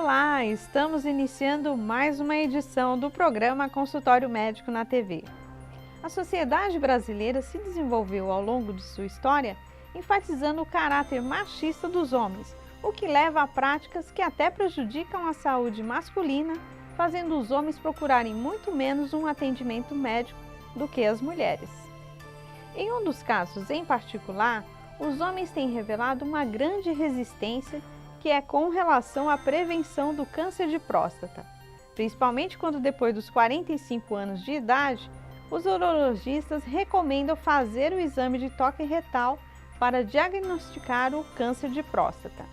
Olá, estamos iniciando mais uma edição do programa Consultório Médico na TV. A sociedade brasileira se desenvolveu ao longo de sua história enfatizando o caráter machista dos homens, o que leva a práticas que até prejudicam a saúde masculina, fazendo os homens procurarem muito menos um atendimento médico do que as mulheres. Em um dos casos em particular, os homens têm revelado uma grande resistência que é com relação à prevenção do câncer de próstata, principalmente quando depois dos 45 anos de idade, os urologistas recomendam fazer o exame de toque retal para diagnosticar o câncer de próstata.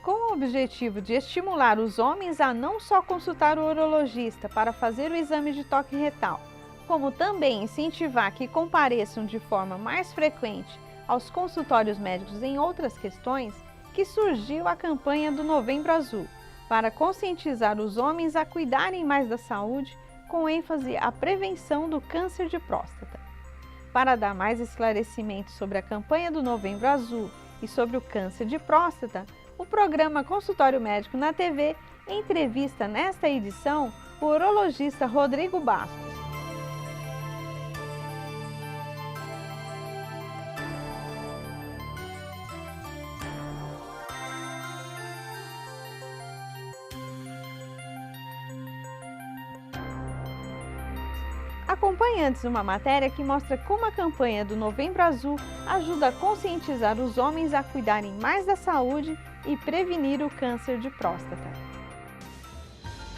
Com o objetivo de estimular os homens a não só consultar o urologista para fazer o exame de toque retal, como também incentivar que compareçam de forma mais frequente aos consultórios médicos em outras questões, que surgiu a campanha do Novembro Azul, para conscientizar os homens a cuidarem mais da saúde, com ênfase à prevenção do câncer de próstata. Para dar mais esclarecimentos sobre a campanha do Novembro Azul e sobre o câncer de próstata, o programa Consultório Médico na TV entrevista nesta edição o urologista Rodrigo Bastos. Acompanhe antes uma matéria que mostra como a campanha do Novembro Azul ajuda a conscientizar os homens a cuidarem mais da saúde e prevenir o câncer de próstata.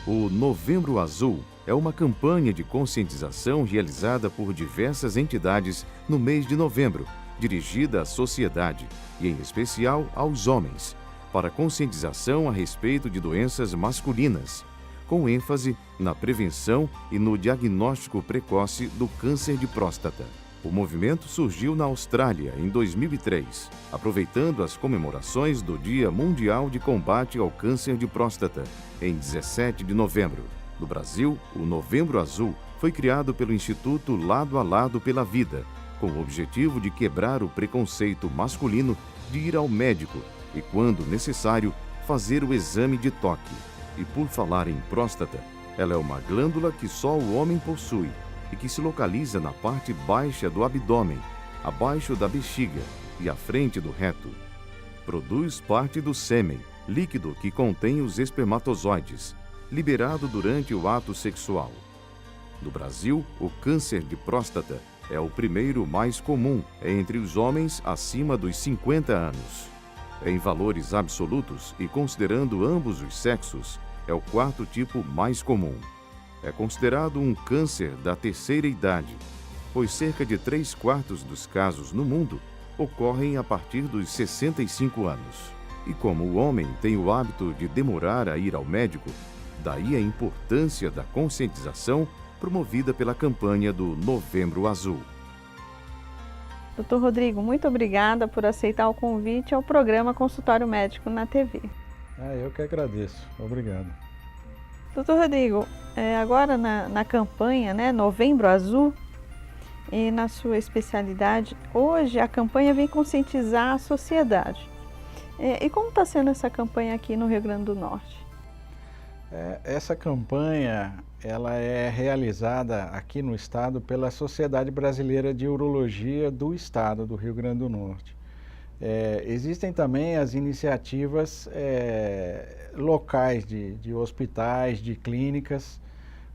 O Novembro Azul é uma campanha de conscientização realizada por diversas entidades no mês de novembro, dirigida à sociedade e, em especial, aos homens, para conscientização a respeito de doenças masculinas, com ênfase na prevenção e no diagnóstico precoce do câncer de próstata. O movimento surgiu na Austrália em 2003, aproveitando as comemorações do Dia Mundial de Combate ao Câncer de Próstata, em 17 de novembro. No Brasil, o Novembro Azul foi criado pelo Instituto Lado a Lado pela Vida, com o objetivo de quebrar o preconceito masculino de ir ao médico e, quando necessário, fazer o exame de toque. E por falar em próstata, ela é uma glândula que só o homem possui e que se localiza na parte baixa do abdômen, abaixo da bexiga e à frente do reto. Produz parte do sêmen, líquido que contém os espermatozoides, liberado durante o ato sexual. No Brasil, o câncer de próstata é o primeiro mais comum entre os homens acima dos 50 anos. Em valores absolutos e considerando ambos os sexos, é o quarto tipo mais comum. É considerado um câncer da terceira idade, pois cerca de 3/4 dos casos no mundo ocorrem a partir dos 65 anos. E como o homem tem o hábito de demorar a ir ao médico, daí a importância da conscientização promovida pela campanha do Novembro Azul. Dr. Rodrigo, muito obrigada por aceitar o convite ao programa Consultório Médico na TV. Eu que agradeço. Obrigado. Dr. Rodrigo, agora na campanha, Novembro Azul, e na sua especialidade, hoje a campanha vem conscientizar a sociedade. E como está sendo essa campanha aqui no Rio Grande do Norte? Essa campanha ela é realizada aqui no estado pela Sociedade Brasileira de Urologia do estado do Rio Grande do Norte. Existem também as iniciativas locais de hospitais, de clínicas,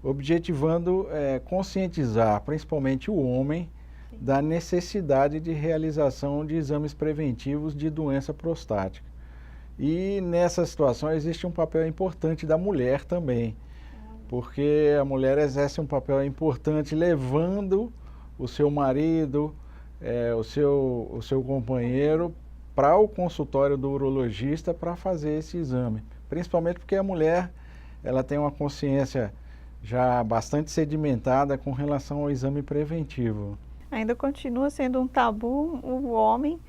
objetivando conscientizar principalmente o homem da necessidade de realização de exames preventivos de doença prostática. E nessa situação existe um papel importante da mulher também, porque a mulher exerce um papel importante levando o seu marido, o seu companheiro para o consultório do urologista para fazer esse exame. Principalmente porque a mulher ela tem uma consciência já bastante sedimentada com relação ao exame preventivo. Ainda continua sendo um tabu o homem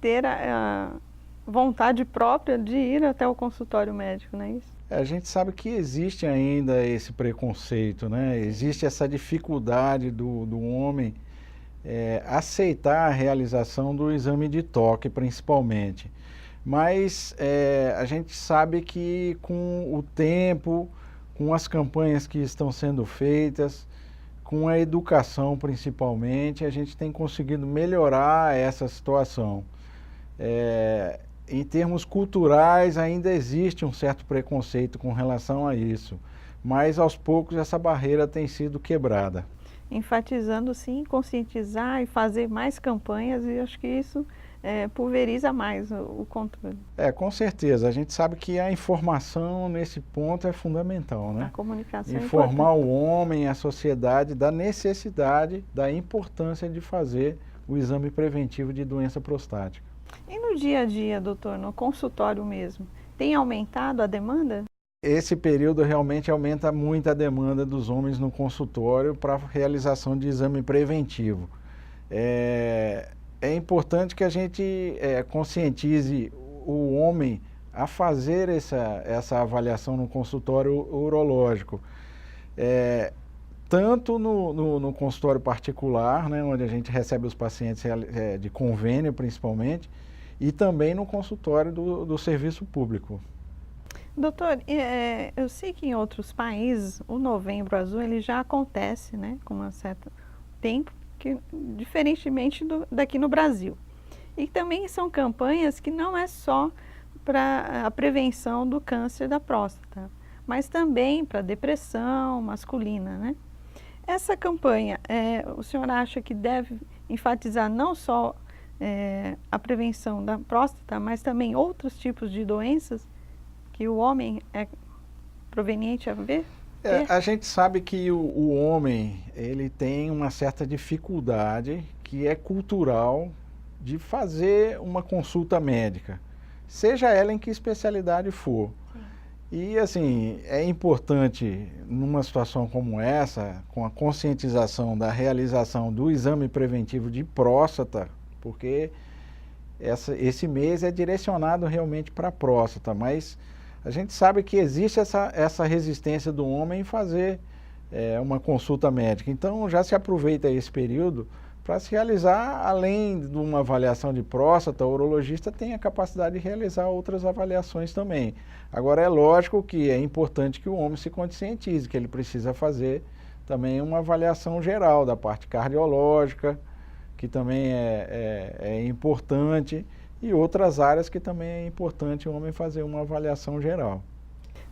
ter a vontade própria de ir até o consultório médico, não é isso? A gente sabe que existe ainda esse preconceito, né? Existe essa dificuldade do homem aceitar a realização do exame de toque, principalmente. Mas a gente sabe que com o tempo, com as campanhas que estão sendo feitas, com a educação principalmente, a gente tem conseguido melhorar essa situação. Em termos culturais, ainda existe um certo preconceito com relação a isso, mas aos poucos essa barreira tem sido quebrada. Enfatizando sim, conscientizar e fazer mais campanhas, e acho que isso pulveriza mais o controle. Com certeza. A gente sabe que a informação nesse ponto é fundamental, né? A comunicação Informar o homem, a sociedade da necessidade, da importância de fazer o exame preventivo de doença prostática. E no dia a dia, doutor, no consultório mesmo, tem aumentado a demanda? Esse período realmente aumenta muito a demanda dos homens no consultório para a realização de exame preventivo. É importante que a gente conscientize o homem a fazer essa avaliação no consultório urológico. Tanto no consultório particular, né, onde a gente recebe os pacientes de convênio principalmente, e também no consultório do serviço público. Doutor, eu sei que em outros países o Novembro Azul ele já acontece, né, com um certo tempo, diferentemente daqui no Brasil. E também são campanhas que não é só para a prevenção do câncer da próstata, mas também para depressão masculina, né? Essa campanha, o senhor acha que deve enfatizar não só a prevenção da próstata, mas também outros tipos de doenças que o homem é proveniente a ver? A gente sabe que o homem ele tem uma certa dificuldade que é cultural de fazer uma consulta médica, seja ela em que especialidade for. Sim. E assim, é importante numa situação como essa, com a conscientização da realização do exame preventivo de próstata, porque esse mês é direcionado realmente para a próstata, mas a gente sabe que existe essa resistência do homem em fazer uma consulta médica. Então, já se aproveita esse período para se realizar, além de uma avaliação de próstata, o urologista tem a capacidade de realizar outras avaliações também. Agora, é lógico que é importante que o homem se conscientize, que ele precisa fazer também uma avaliação geral da parte cardiológica, que também é importante, e outras áreas que também é importante o homem fazer uma avaliação geral.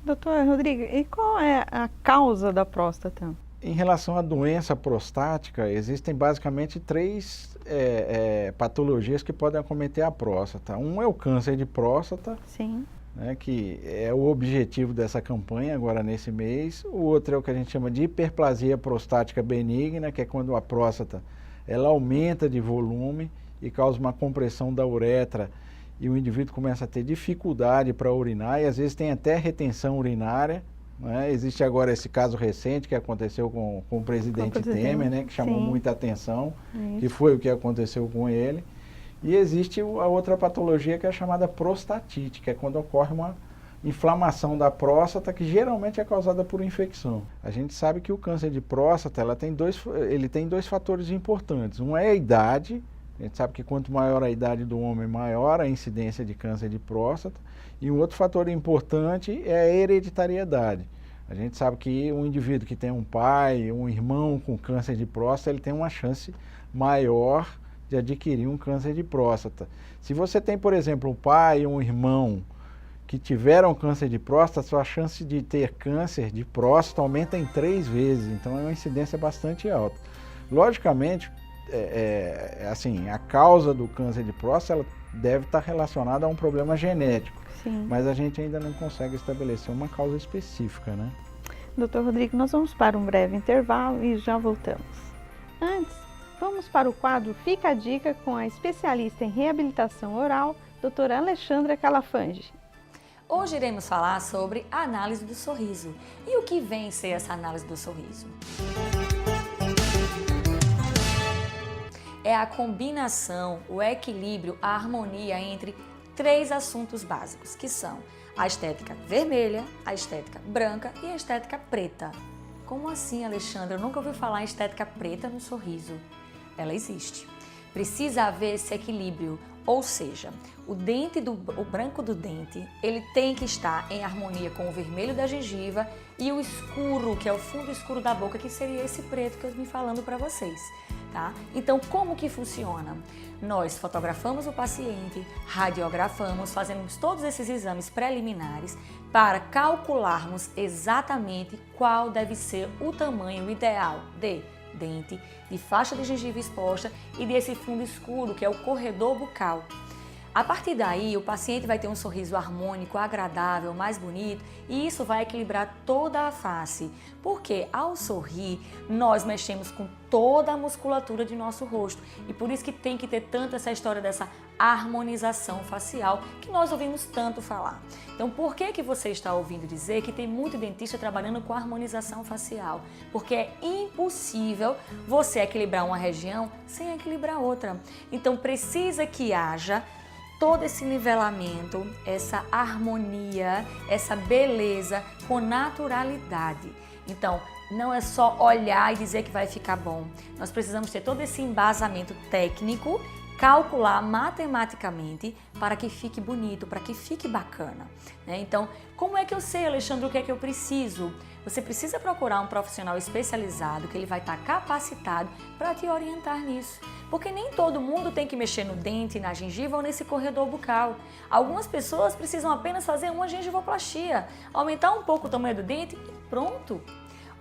Doutor Rodrigo, e qual é a causa da próstata? Em relação à doença prostática, existem basicamente três patologias que podem acometer a próstata. Um é o câncer de próstata, sim, né, que é o objetivo dessa campanha agora nesse mês. O outro é o que a gente chama de hiperplasia prostática benigna, que é quando a próstata ela aumenta de volume e causa uma compressão da uretra e o indivíduo começa a ter dificuldade para urinar e às vezes tem até retenção urinária. Né? Existe agora esse caso recente que aconteceu com o presidente Temer, né, que chamou muita atenção, que foi o que aconteceu com ele. E existe a outra patologia que é chamada prostatite, que é quando ocorre uma inflamação da próstata, que geralmente é causada por infecção. A gente sabe que o câncer de próstata ele tem dois fatores importantes. Um é a idade. A gente sabe que quanto maior a idade do homem, maior a incidência de câncer de próstata. E um outro fator importante é a hereditariedade. A gente sabe que um indivíduo que tem um pai, um irmão com câncer de próstata, ele tem uma chance maior de adquirir um câncer de próstata. Se você tem, por exemplo, um pai ou um irmão que tiveram câncer de próstata, sua chance de ter câncer de próstata aumenta em 3 vezes. Então é uma incidência bastante alta. Logicamente, assim, a causa do câncer de próstata ela deve estar relacionada a um problema genético. Sim. Mas a gente ainda não consegue estabelecer uma causa específica, né? Doutor Rodrigo, nós vamos para um breve intervalo e já voltamos. Antes, vamos para o quadro Fica a Dica com a especialista em reabilitação oral, doutora Alexandra Calafange. Hoje iremos falar sobre a análise do sorriso. E o que vem ser essa análise do sorriso? É a combinação, o equilíbrio, a harmonia entre 3 assuntos básicos, que são a estética vermelha, a estética branca e a estética preta. Como assim, Alexandra? Eu nunca ouvi falar em estética preta no sorriso. Ela existe. precisa haver esse equilíbrio, ou seja, o branco do dente, ele tem que estar em harmonia com o vermelho da gengiva e o escuro, que é o fundo escuro da boca, que seria esse preto que eu vim falando para vocês, tá? Então, como que funciona? Nós fotografamos o paciente, radiografamos, fazemos todos esses exames preliminares para calcularmos exatamente qual deve ser o tamanho ideal de dente, de faixa de gengiva exposta e desse fundo escuro, que é o corredor bucal. A partir daí, o paciente vai ter um sorriso harmônico, agradável, mais bonito, e isso vai equilibrar toda a face. Porque ao sorrir, nós mexemos com toda a musculatura de nosso rosto. E por isso que tem que ter tanto essa história dessa harmonização facial que nós ouvimos tanto falar. Então, por que você está ouvindo dizer que tem muito dentista trabalhando com harmonização facial? Porque é impossível você equilibrar uma região sem equilibrar outra. Então, precisa que haja todo esse nivelamento, essa harmonia, essa beleza com naturalidade. Então, não é só olhar e dizer que vai ficar bom. Nós precisamos ter todo esse embasamento técnico, calcular matematicamente para que fique bonito, para que fique bacana, né? Então, como é que eu sei, Alexandre, o que é que eu preciso? Você precisa procurar um profissional especializado que ele vai estar capacitado para te orientar nisso. Porque nem todo mundo tem que mexer no dente, na gengiva ou nesse corredor bucal. Algumas pessoas precisam apenas fazer uma gengivoplastia, aumentar um pouco o tamanho do dente e pronto.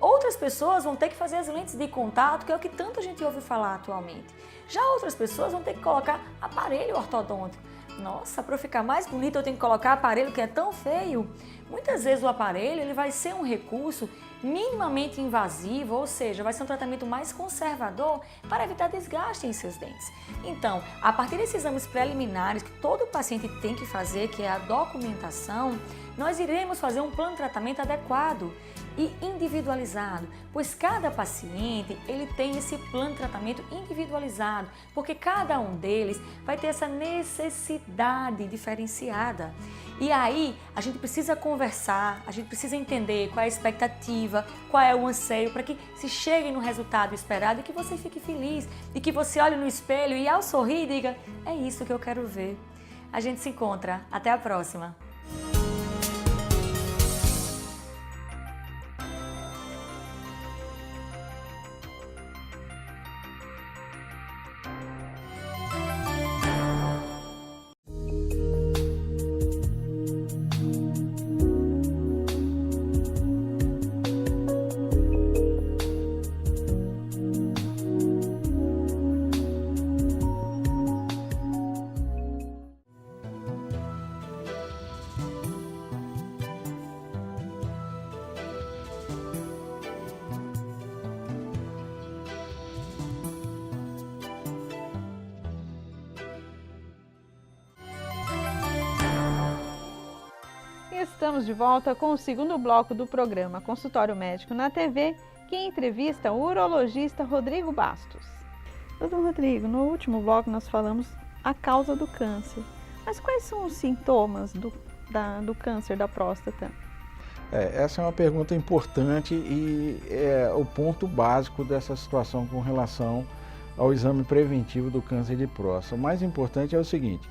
Outras pessoas vão ter que fazer as lentes de contato, que é o que tanta gente ouve falar atualmente. Já outras pessoas vão ter que colocar aparelho ortodôntico. Nossa, para eu ficar mais bonita eu tenho que colocar aparelho que é tão feio. Muitas vezes o aparelho ele vai ser um recurso minimamente invasivo, ou seja, vai ser um tratamento mais conservador para evitar desgaste em seus dentes. Então, a partir desses exames preliminares que todo paciente tem que fazer, que é a documentação, nós iremos fazer um plano de tratamento adequado e individualizado, pois cada paciente ele tem esse plano de tratamento individualizado, porque cada um deles vai ter essa necessidade diferenciada. E aí a gente precisa conversar, a gente precisa entender qual é a expectativa, qual é o anseio, para que se chegue no resultado esperado e que você fique feliz, e que você olhe no espelho e ao sorrir diga, é isso que eu quero ver. A gente se encontra, até a próxima! Estamos de volta com o segundo bloco do programa Consultório Médico na TV, que entrevista o urologista Rodrigo Bastos. Doutor Rodrigo, no último bloco nós falamos a causa do câncer, mas quais são os sintomas do câncer da próstata? Essa é uma pergunta importante e é o ponto básico dessa situação com relação ao exame preventivo do câncer de próstata. O mais importante é o seguinte: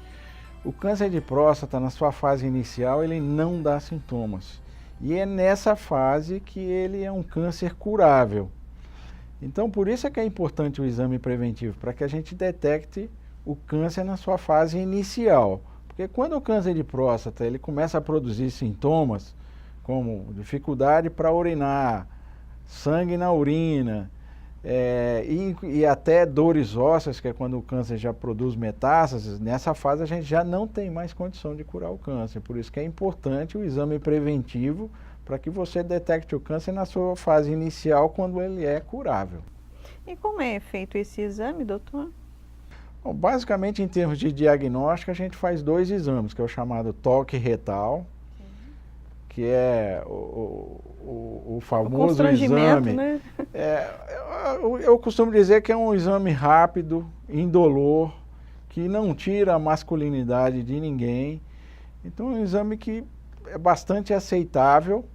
o câncer de próstata, na sua fase inicial, ele não dá sintomas. E é nessa fase que ele é um câncer curável. Então, por isso é que é importante o exame preventivo, para que a gente detecte o câncer na sua fase inicial. Porque quando o câncer de próstata ele começa a produzir sintomas, como dificuldade para urinar, sangue na urina, e até dores ósseas, que é quando o câncer já produz metástases, nessa fase a gente já não tem mais condição de curar o câncer. Por isso que é importante o exame preventivo para que você detecte o câncer na sua fase inicial, quando ele é curável. E como é feito esse exame, doutor? Bom, basicamente, em termos de diagnóstico, a gente faz 2 exames, que é o chamado toque retal, que é o famoso exame, né? Eu costumo dizer que é um exame rápido, indolor, que não tira a masculinidade de ninguém. Então é um exame que é bastante aceitável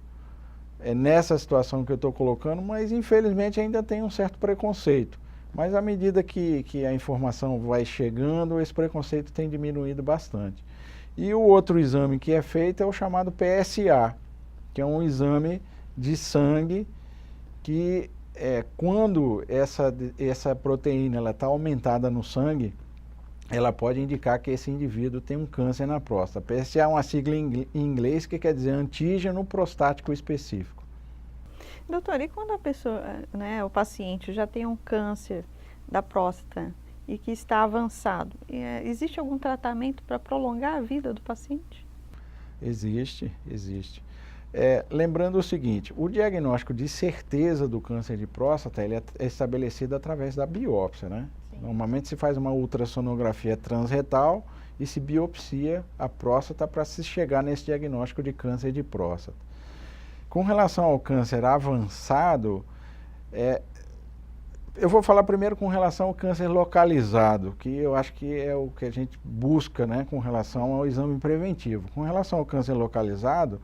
nessa situação que eu estou colocando, mas infelizmente ainda tem um certo preconceito. Mas à medida que a informação vai chegando, esse preconceito tem diminuído bastante. E o outro exame que é feito é o chamado PSA, que é um exame de sangue que quando essa proteína está aumentada no sangue, ela pode indicar que esse indivíduo tem um câncer na próstata. PSA é uma sigla em inglês que quer dizer antígeno prostático específico. Doutor, e quando a pessoa, né, o paciente já tem um câncer da próstata e que está avançado, existe algum tratamento para prolongar a vida do paciente? Existe. Lembrando o seguinte, o diagnóstico de certeza do câncer de próstata ele é estabelecido através da biópsia, né? Sim. Normalmente se faz uma ultrassonografia transretal e se biopsia a próstata para se chegar nesse diagnóstico de câncer de próstata. Com relação ao câncer avançado, eu vou falar primeiro com relação ao câncer localizado, que eu acho que é o que a gente busca, né, com relação ao exame preventivo. Com relação ao câncer localizado,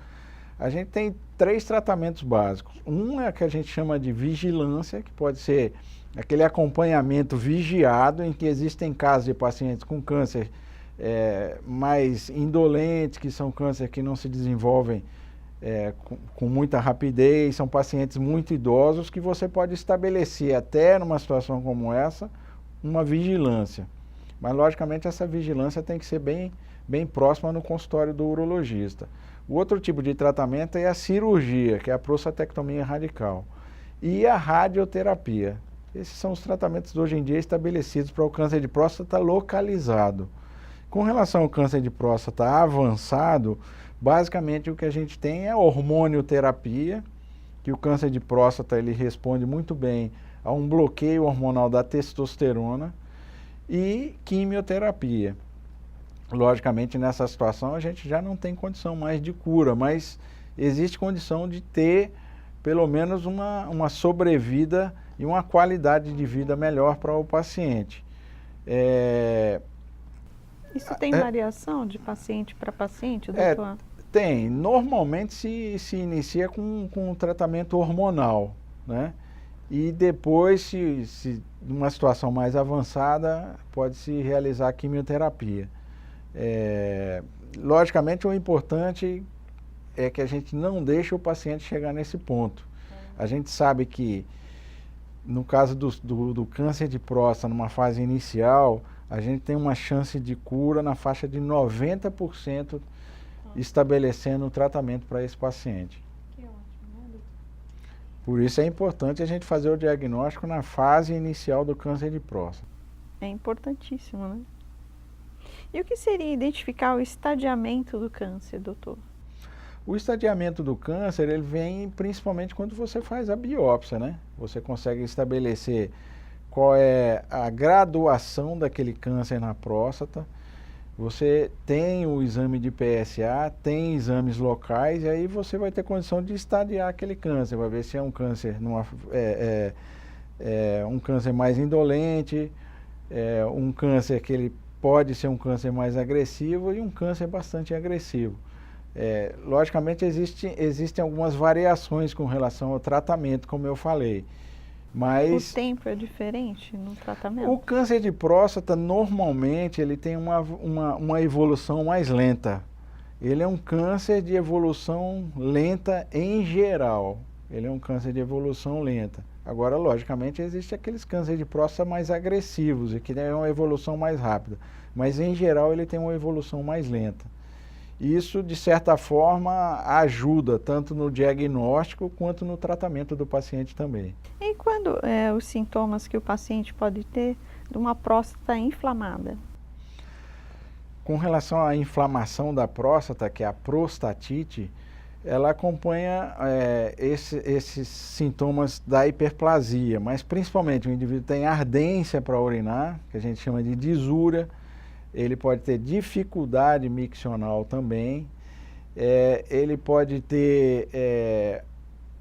a gente tem 3 tratamentos básicos. Um é o que a gente chama de vigilância, que pode ser aquele acompanhamento vigiado, em que existem casos de pacientes com câncer mais indolentes, que são câncer que não se desenvolvem com muita rapidez, são pacientes muito idosos que você pode estabelecer até numa situação como essa, uma vigilância. Mas logicamente essa vigilância tem que ser bem próxima no consultório do urologista. O outro tipo de tratamento é a cirurgia, que é a prostatectomia radical, e a radioterapia. Esses são os tratamentos hoje em dia estabelecidos para o câncer de próstata localizado. Com relação ao câncer de próstata avançado, basicamente o que a gente tem é hormonioterapia, que o câncer de próstata ele responde muito bem a um bloqueio hormonal da testosterona, e quimioterapia. Logicamente nessa situação a gente já não tem condição mais de cura, mas existe condição de ter pelo menos uma sobrevida e uma qualidade de vida melhor para o paciente. Isso tem variação de paciente para paciente, doutor? Tem. Normalmente se inicia com um tratamento hormonal, né? E depois, se numa situação mais avançada, pode-se realizar a quimioterapia. Logicamente, o importante é que a gente não deixe o paciente chegar nesse ponto. A gente sabe que, no caso do câncer de próstata, numa fase inicial, a gente tem uma chance de cura na faixa de 90%, estabelecendo o tratamento para esse paciente. Que ótimo, né, doutor? Por isso é importante a gente fazer o diagnóstico na fase inicial do câncer de próstata. É importantíssimo, né? E o que seria identificar o estadiamento do câncer, doutor? O estadiamento do câncer, ele vem principalmente quando você faz a biópsia, né? Você consegue estabelecer qual é a graduação daquele câncer na próstata. Você tem o exame de PSA, tem exames locais, e aí você vai ter condição de estadiar aquele câncer. Vai ver se é um câncer, um câncer mais indolente, um câncer que ele pode ser um câncer mais agressivo e um câncer bastante agressivo. Logicamente existem algumas variações com relação ao tratamento, como eu falei. Mas o tempo é diferente no tratamento? O câncer de próstata, normalmente, ele tem uma evolução mais lenta. Ele é um câncer de evolução lenta em geral. Ele é um câncer de evolução lenta. Agora, logicamente, existem aqueles cânceres de próstata mais agressivos e que têm uma evolução mais rápida. Mas, em geral, ele tem uma evolução mais lenta. Isso, de certa forma, ajuda tanto no diagnóstico quanto no tratamento do paciente também. E quando os sintomas que o paciente pode ter de uma próstata inflamada? Com relação à inflamação da próstata, que é a prostatite, ela acompanha esses sintomas da hiperplasia, mas principalmente o indivíduo tem ardência para urinar, que a gente chama de disúria. Ele pode ter dificuldade miccional também, ele pode ter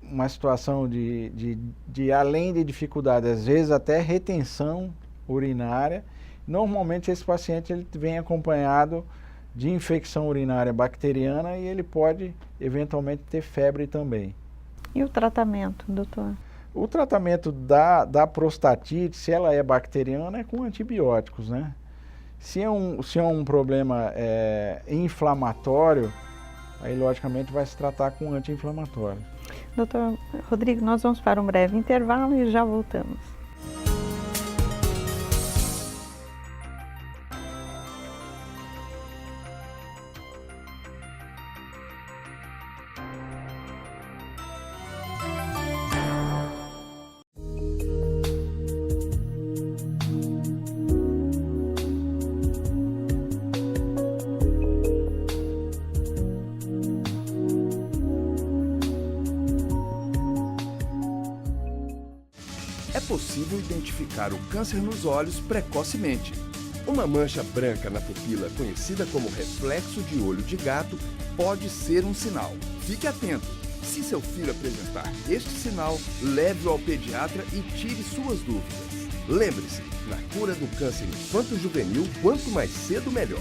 uma situação de além de dificuldade, às vezes até retenção urinária. Normalmente esse paciente ele vem acompanhado de infecção urinária bacteriana e ele pode eventualmente ter febre também. E o tratamento, doutor? O tratamento da prostatite, se ela é bacteriana, é com antibióticos, né? Se é um problema inflamatório, aí logicamente vai se tratar com anti-inflamatório. Doutor Rodrigo, nós vamos para um breve intervalo e já voltamos. É possível identificar o câncer nos olhos precocemente. Uma mancha branca na pupila, conhecida como reflexo de olho de gato, pode ser um sinal. Fique atento. Se seu filho apresentar este sinal, leve-o ao pediatra e tire suas dúvidas. Lembre-se, na cura do câncer infanto-juvenil, quanto mais cedo, melhor.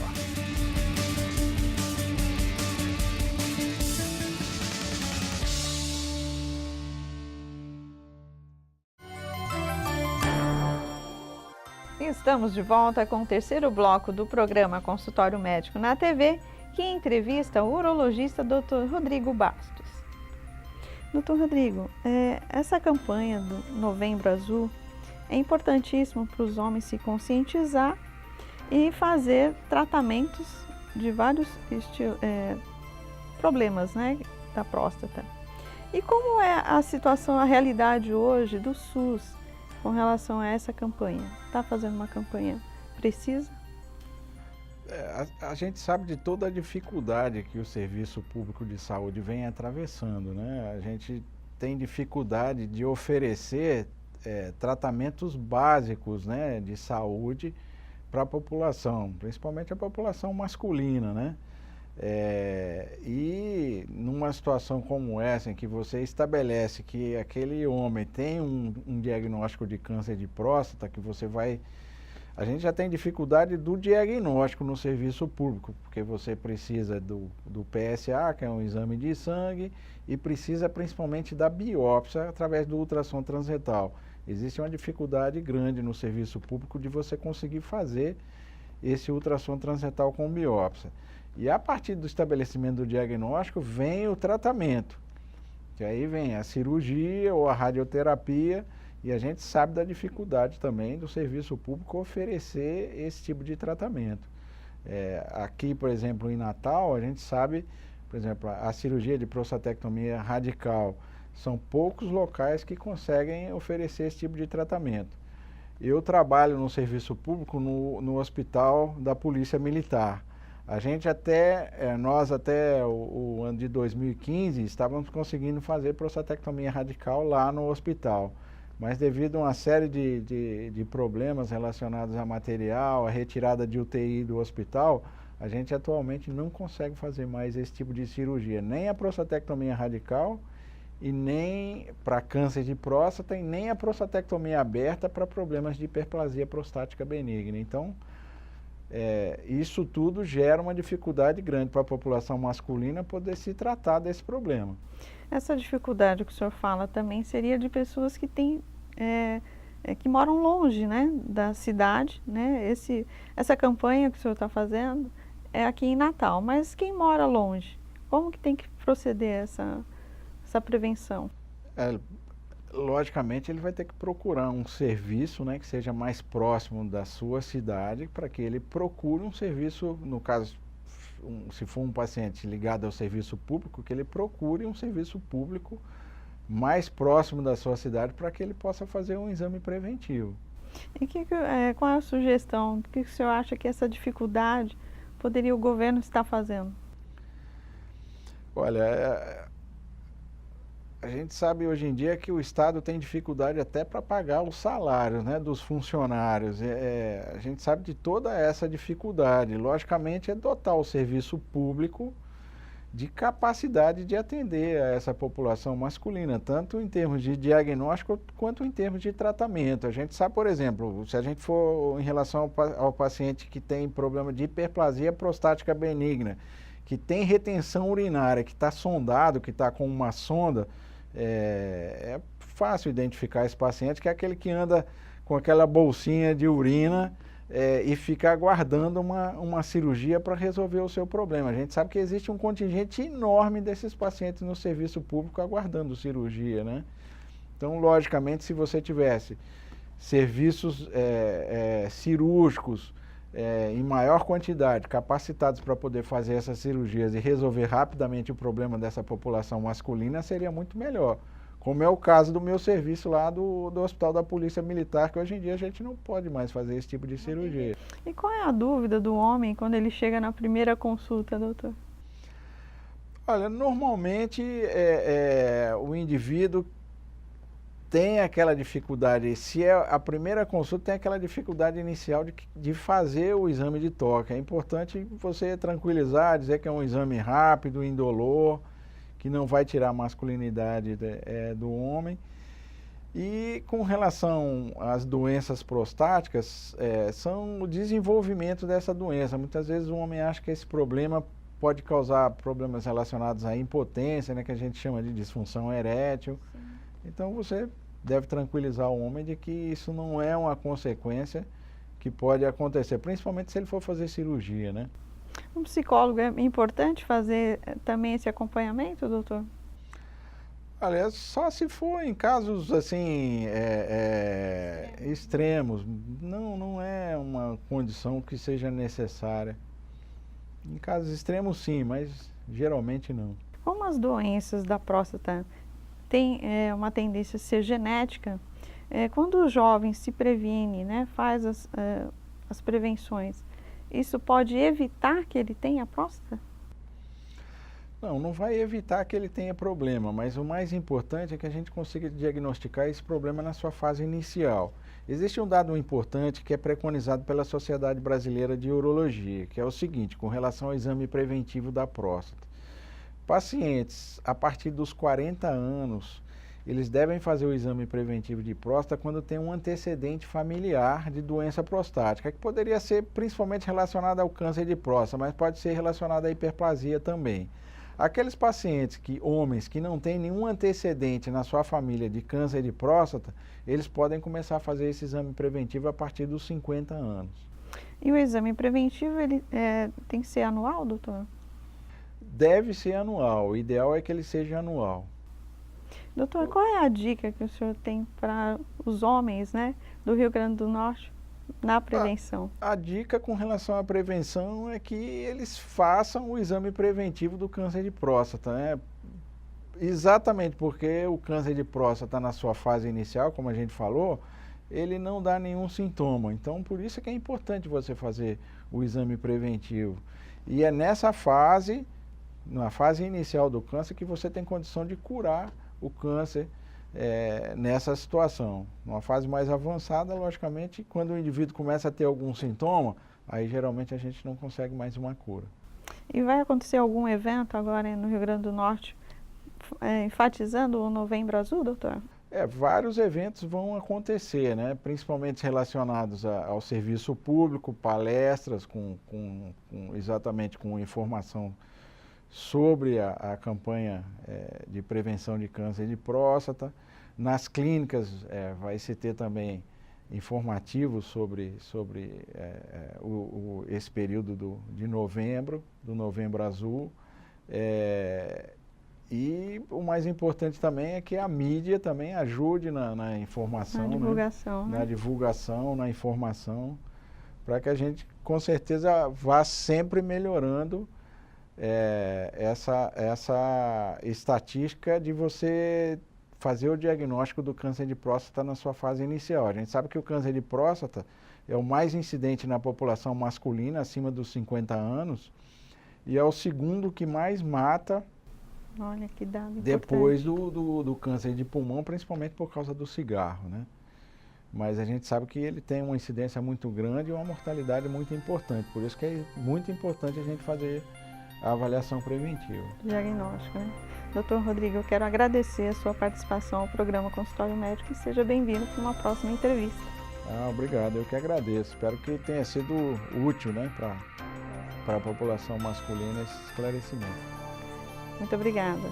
Estamos de volta com o terceiro bloco do programa Consultório Médico na TV, que entrevista o urologista Dr. Rodrigo Bastos. Dr. Rodrigo, essa campanha do Novembro Azul é importantíssima para os homens se conscientizar e fazer tratamentos de vários problemas, né, da próstata. E como é a situação, a realidade hoje do SUS com relação a essa campanha? Está fazendo uma campanha precisa? A gente sabe de toda a dificuldade que o serviço público de saúde vem atravessando, né? A gente tem dificuldade de oferecer tratamentos básicos, né, de saúde para a população, principalmente a população masculina, né? E numa situação como essa, em que você estabelece que aquele homem tem um diagnóstico de câncer de próstata, que você vai... A gente já tem dificuldade do diagnóstico no serviço público, porque você precisa do PSA, que é um exame de sangue, e precisa principalmente da biópsia através do ultrassom transretal. Existe uma dificuldade grande no serviço público de você conseguir fazer esse ultrassom transretal com biópsia. E a partir do estabelecimento do diagnóstico vem o tratamento, que aí vem a cirurgia ou a radioterapia, e a gente sabe da dificuldade também do serviço público oferecer esse tipo de tratamento. Aqui, por exemplo, em Natal, a gente sabe, por exemplo, a cirurgia de prostatectomia radical, são poucos locais que conseguem oferecer esse tipo de tratamento. Eu trabalho no serviço público no hospital da Polícia Militar. Nós até o ano de 2015 estávamos conseguindo fazer prostatectomia radical lá no hospital. Mas devido a uma série de problemas relacionados a material, a retirada de UTI do hospital, a gente atualmente não consegue fazer mais esse tipo de cirurgia, nem a prostatectomia radical, e nem para câncer de próstata, e nem a prostatectomia aberta para problemas de hiperplasia prostática benigna. Então, isso tudo gera uma dificuldade grande para a população masculina poder se tratar desse problema. Essa dificuldade que o senhor fala também seria de pessoas que que moram longe, né, da cidade, né? Essa campanha que o senhor está fazendo é aqui em Natal, mas quem mora longe, como que tem que proceder essa prevenção? Logicamente, ele vai ter que procurar um serviço, né, que seja mais próximo da sua cidade, para que ele procure um serviço, no caso, se for um paciente ligado ao serviço público, que ele procure um serviço público mais próximo da sua cidade para que ele possa fazer um exame preventivo. E qual é a sugestão? O que o senhor acha que essa dificuldade poderia o governo estar fazendo? Olha, a gente sabe hoje em dia que o Estado tem dificuldade até para pagar os salários, né, dos funcionários. A gente sabe de toda essa dificuldade. Logicamente, é dotar o serviço público de capacidade de atender a essa população masculina, tanto em termos de diagnóstico quanto em termos de tratamento. A gente sabe, por exemplo, se a gente for em relação ao paciente que tem problema de hiperplasia prostática benigna, que tem retenção urinária, que está sondado, que está com uma sonda, É fácil identificar esse paciente, que é aquele que anda com aquela bolsinha de urina e fica aguardando uma cirurgia para resolver o seu problema. A gente sabe que existe um contingente enorme desses pacientes no serviço público aguardando cirurgia, né? Então, logicamente, se você tivesse serviços cirúrgicos em maior quantidade, capacitados para poder fazer essas cirurgias e resolver rapidamente o problema dessa população masculina, seria muito melhor. Como é o caso do meu serviço lá do Hospital da Polícia Militar, que hoje em dia a gente não pode mais fazer esse tipo de cirurgia. E qual é a dúvida do homem quando ele chega na primeira consulta, doutor? Olha, normalmente o indivíduo tem aquela dificuldade, se é a primeira consulta, tem aquela dificuldade inicial de fazer o exame de toque. É importante você tranquilizar, dizer que é um exame rápido, indolor, que não vai tirar a masculinidade do homem. E com relação às doenças prostáticas, são o desenvolvimento dessa doença. Muitas vezes o homem acha que esse problema pode causar problemas relacionados à impotência, né, que a gente chama de disfunção erétil. Sim. Então você deve tranquilizar o homem de que isso não é uma consequência que pode acontecer, principalmente se ele for fazer cirurgia, né? Um psicólogo, é importante fazer também esse acompanhamento, doutor? Olha, só se for em casos assim extremos, não é uma condição que seja necessária. Em casos extremos sim, mas geralmente não. Como as doenças da próstata têm uma tendência a ser genética, quando o jovem se previne, né, faz as prevenções, isso pode evitar que ele tenha próstata? Não vai evitar que ele tenha problema, mas o mais importante é que a gente consiga diagnosticar esse problema na sua fase inicial. Existe um dado importante que é preconizado pela Sociedade Brasileira de Urologia, que é o seguinte, com relação ao exame preventivo da próstata. Pacientes a partir dos 40 anos, eles devem fazer o exame preventivo de próstata quando tem um antecedente familiar de doença prostática, que poderia ser principalmente relacionado ao câncer de próstata, mas pode ser relacionado à hiperplasia também. Aqueles pacientes, homens que não têm nenhum antecedente na sua família de câncer de próstata, eles podem começar a fazer esse exame preventivo a partir dos 50 anos. E o exame preventivo, ele tem que ser anual, doutor? Deve ser anual, o ideal é que ele seja anual. Doutor, qual é a dica que o senhor tem para os homens, né, do Rio Grande do Norte na prevenção? A dica com relação à prevenção é que eles façam o exame preventivo do câncer de próstata, né? Exatamente porque o câncer de próstata na sua fase inicial, como a gente falou, ele não dá nenhum sintoma. Então, por isso que é importante você fazer o exame preventivo. E é nessa fase, na fase inicial do câncer, que você tem condição de curar o câncer nessa situação. Numa fase mais avançada, logicamente, quando o indivíduo começa a ter algum sintoma, aí geralmente a gente não consegue mais uma cura. E vai acontecer algum evento agora no Rio Grande do Norte enfatizando o Novembro Azul, doutor? Vários eventos vão acontecer, né? Principalmente relacionados ao serviço público, palestras exatamente com informação sobre a campanha de prevenção de câncer de próstata. Nas clínicas vai se ter também informativos sobre esse período de novembro, do Novembro Azul. E o mais importante também é que a mídia também ajude na informação, na divulgação, né? Na divulgação, na informação, para que a gente com certeza vá sempre melhorando essa estatística de você fazer o diagnóstico do câncer de próstata na sua fase inicial. A gente sabe que o câncer de próstata é o mais incidente na população masculina acima dos 50 anos e é o segundo que mais mata. Olha que dado depois do câncer de pulmão, principalmente por causa do cigarro, né? Mas a gente sabe que ele tem uma incidência muito grande e uma mortalidade muito importante. Por isso que é muito importante a gente fazer a avaliação preventiva. Diagnóstico, né? Doutor Rodrigo, eu quero agradecer a sua participação ao programa Consultório Médico e seja bem-vindo para uma próxima entrevista. Obrigado, eu que agradeço. Espero que tenha sido útil, né, para a população masculina esse esclarecimento. Muito obrigada.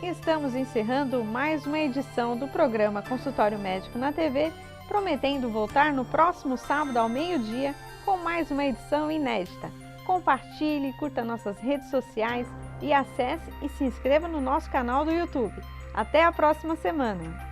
Estamos encerrando mais uma edição do programa Consultório Médico na TV, prometendo voltar no próximo sábado ao meio-dia com mais uma edição inédita. Compartilhe, curta nossas redes sociais e acesse e se inscreva no nosso canal do YouTube. Até a próxima semana!